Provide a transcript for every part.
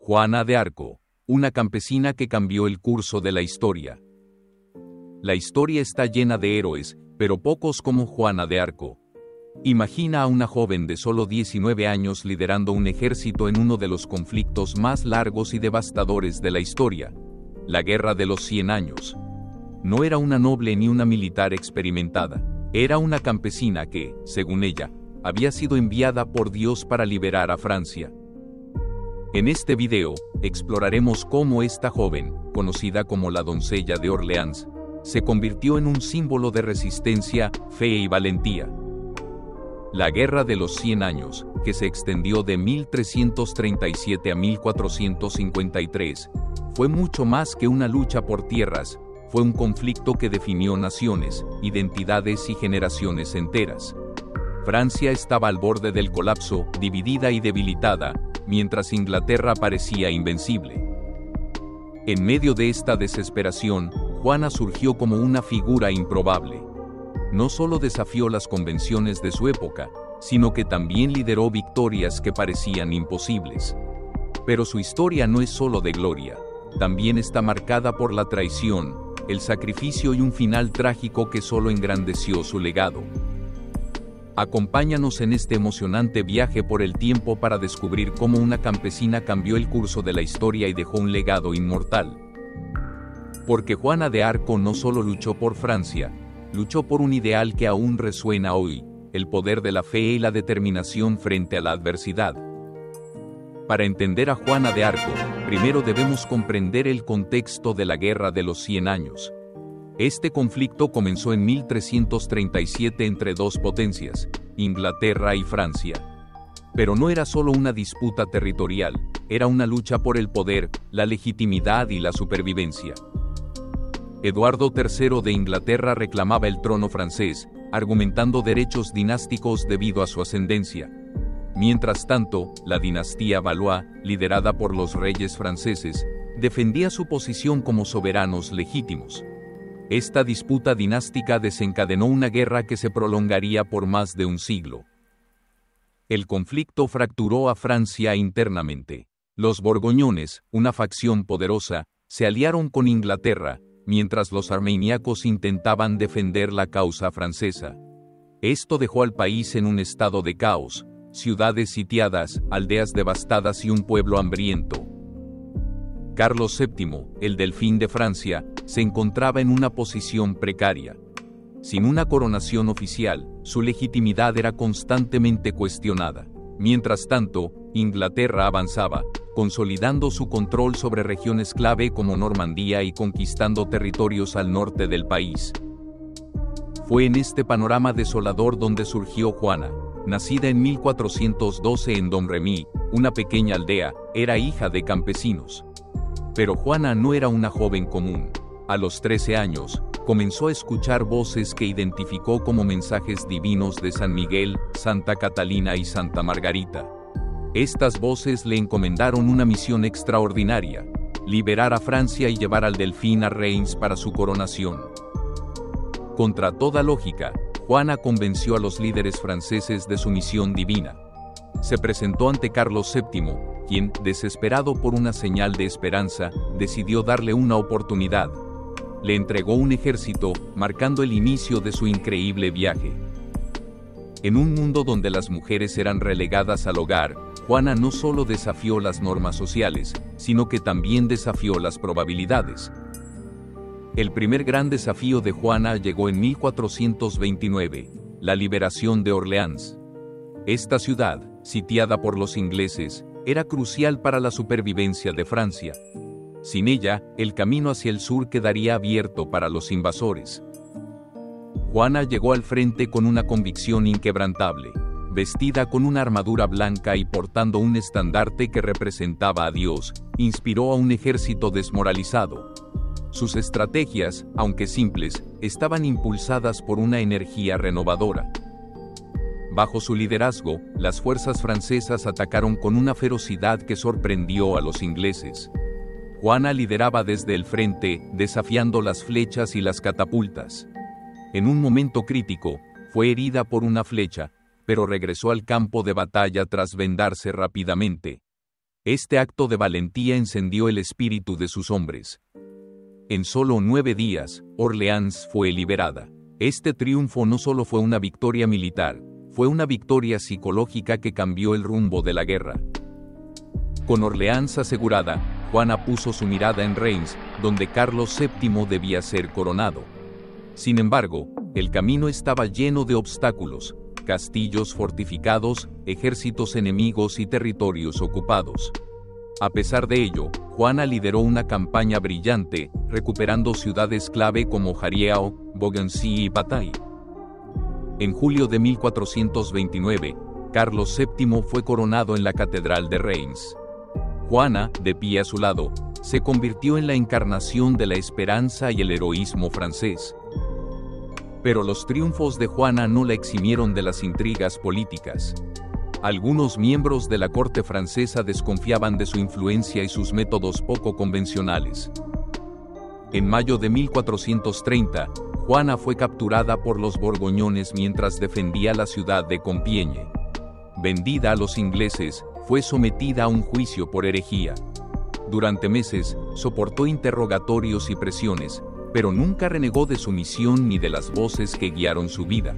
Juana de Arco, una campesina que cambió el curso de la historia. La historia está llena de héroes, pero pocos como Juana de Arco. Imagina a una joven de solo 19 años liderando un ejército en uno de los conflictos más largos y devastadores de la historia, la Guerra de los 100 años. No era una noble ni una militar experimentada, era una campesina que, según ella, había sido enviada por Dios para liberar a Francia. En este video, exploraremos cómo esta joven, conocida como la doncella de Orleans, se convirtió en un símbolo de resistencia, fe y valentía. La Guerra de los 100 años, que se extendió de 1337 a 1453, fue mucho más que una lucha por tierras, fue un conflicto que definió naciones, identidades y generaciones enteras. Francia estaba al borde del colapso, dividida y debilitada, mientras Inglaterra parecía invencible. En medio de esta desesperación, Juana surgió como una figura improbable. No solo desafió las convenciones de su época, sino que también lideró victorias que parecían imposibles. Pero su historia no es solo de gloria, también está marcada por la traición, el sacrificio y un final trágico que solo engrandeció su legado. Acompáñanos en este emocionante viaje por el tiempo para descubrir cómo una campesina cambió el curso de la historia y dejó un legado inmortal. Porque Juana de Arco no solo luchó por Francia, luchó por un ideal que aún resuena hoy, el poder de la fe y la determinación frente a la adversidad. Para entender a Juana de Arco, primero debemos comprender el contexto de la Guerra de los 100 años. Este conflicto comenzó en 1337 entre dos potencias, Inglaterra y Francia. Pero no era solo una disputa territorial, era una lucha por el poder, la legitimidad y la supervivencia. Eduardo III de Inglaterra reclamaba el trono francés, argumentando derechos dinásticos debido a su ascendencia. Mientras tanto, la dinastía Valois, liderada por los reyes franceses, defendía su posición como soberanos legítimos. Esta disputa dinástica desencadenó una guerra que se prolongaría por más de un siglo. El conflicto fracturó a Francia internamente. Los borgoñones, una facción poderosa, se aliaron con Inglaterra, mientras los armagnacs intentaban defender la causa francesa. Esto dejó al país en un estado de caos, ciudades sitiadas, aldeas devastadas y un pueblo hambriento. Carlos VII, el delfín de Francia, se encontraba en una posición precaria. Sin una coronación oficial, su legitimidad era constantemente cuestionada. Mientras tanto, Inglaterra avanzaba, consolidando su control sobre regiones clave como Normandía y conquistando territorios al norte del país. Fue en este panorama desolador donde surgió Juana. Nacida en 1412 en Domremy, una pequeña aldea, era hija de campesinos. Pero Juana no era una joven común. A los 13 años, comenzó a escuchar voces que identificó como mensajes divinos de San Miguel, Santa Catalina y Santa Margarita. Estas voces le encomendaron una misión extraordinaria: liberar a Francia y llevar al delfín a Reims para su coronación. Contra toda lógica, Juana convenció a los líderes franceses de su misión divina. Se presentó ante Carlos VII, quien, desesperado por una señal de esperanza, decidió darle una oportunidad. Le entregó un ejército, marcando el inicio de su increíble viaje. En un mundo donde las mujeres eran relegadas al hogar, Juana no solo desafió las normas sociales, sino que también desafió las probabilidades. El primer gran desafío de Juana llegó en 1429, la liberación de Orleans. Esta ciudad, sitiada por los ingleses, era crucial para la supervivencia de Francia. Sin ella, el camino hacia el sur quedaría abierto para los invasores. Juana llegó al frente con una convicción inquebrantable. Vestida con una armadura blanca y portando un estandarte que representaba a Dios, inspiró a un ejército desmoralizado. Sus estrategias, aunque simples, estaban impulsadas por una energía renovadora. Bajo su liderazgo, las fuerzas francesas atacaron con una ferocidad que sorprendió a los ingleses. Juana lideraba desde el frente, desafiando las flechas y las catapultas. En un momento crítico, fue herida por una flecha, pero regresó al campo de batalla tras vendarse rápidamente. Este acto de valentía encendió el espíritu de sus hombres. En solo 9 días, Orleans fue liberada. Este triunfo no solo fue una victoria militar, fue una victoria psicológica que cambió el rumbo de la guerra. Con Orleans asegurada, Juana puso su mirada en Reims, donde Carlos VII debía ser coronado. Sin embargo, el camino estaba lleno de obstáculos, castillos fortificados, ejércitos enemigos y territorios ocupados. A pesar de ello, Juana lideró una campaña brillante, recuperando ciudades clave como Jarieau, Beaugency y Bataille. En julio de 1429, Carlos VII fue coronado en la Catedral de Reims. Juana, de pie a su lado, se convirtió en la encarnación de la esperanza y el heroísmo francés. Pero los triunfos de Juana no la eximieron de las intrigas políticas. Algunos miembros de la corte francesa desconfiaban de su influencia y sus métodos poco convencionales. En mayo de 1430, Juana fue capturada por los borgoñones mientras defendía la ciudad de Compiègne. Vendida a los ingleses, fue sometida a un juicio por herejía. Durante meses, soportó interrogatorios y presiones, pero nunca renegó de su misión ni de las voces que guiaron su vida.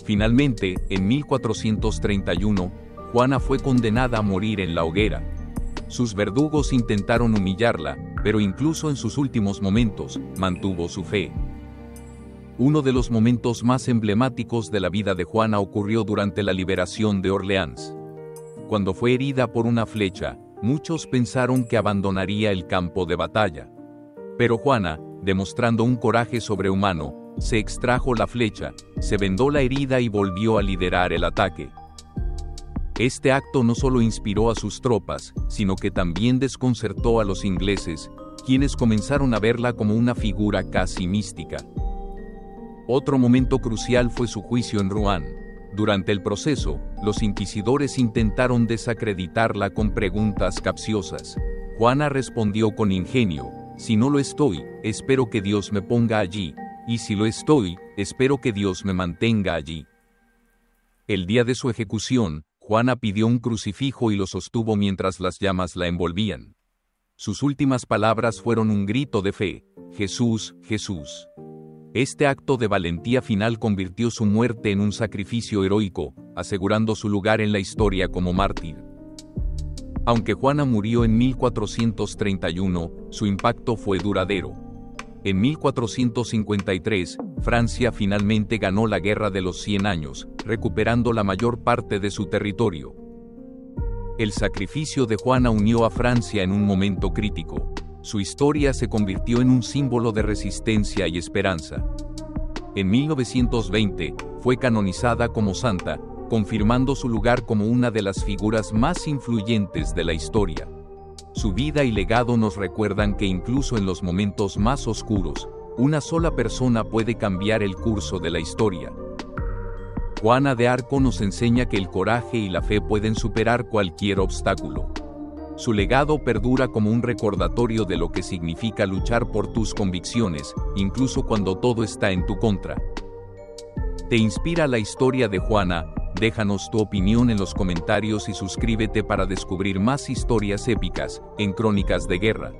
Finalmente, en 1431, Juana fue condenada a morir en la hoguera. Sus verdugos intentaron humillarla, pero incluso en sus últimos momentos, mantuvo su fe. Uno de los momentos más emblemáticos de la vida de Juana ocurrió durante la liberación de Orleans. Cuando fue herida por una flecha, muchos pensaron que abandonaría el campo de batalla. Pero Juana, demostrando un coraje sobrehumano, se extrajo la flecha, se vendó la herida y volvió a liderar el ataque. Este acto no solo inspiró a sus tropas, sino que también desconcertó a los ingleses, quienes comenzaron a verla como una figura casi mística. Otro momento crucial fue su juicio en Rouen. Durante el proceso, los inquisidores intentaron desacreditarla con preguntas capciosas. Juana respondió con ingenio: si no lo estoy, espero que Dios me ponga allí, y si lo estoy, espero que Dios me mantenga allí. El día de su ejecución, Juana pidió un crucifijo y lo sostuvo mientras las llamas la envolvían. Sus últimas palabras fueron un grito de fe: Jesús, Jesús. Este acto de valentía final convirtió su muerte en un sacrificio heroico, asegurando su lugar en la historia como mártir. Aunque Juana murió en 1431, su impacto fue duradero. En 1453, Francia finalmente ganó la Guerra de los 100 años, recuperando la mayor parte de su territorio. El sacrificio de Juana unió a Francia en un momento crítico. Su historia se convirtió en un símbolo de resistencia y esperanza. En 1920, fue canonizada como santa, confirmando su lugar como una de las figuras más influyentes de la historia. Su vida y legado nos recuerdan que incluso en los momentos más oscuros, una sola persona puede cambiar el curso de la historia. Juana de Arco nos enseña que el coraje y la fe pueden superar cualquier obstáculo. Su legado perdura como un recordatorio de lo que significa luchar por tus convicciones, incluso cuando todo está en tu contra. ¿Te inspira la historia de Juana? Déjanos tu opinión en los comentarios y suscríbete para descubrir más historias épicas en Crónicas de Guerra.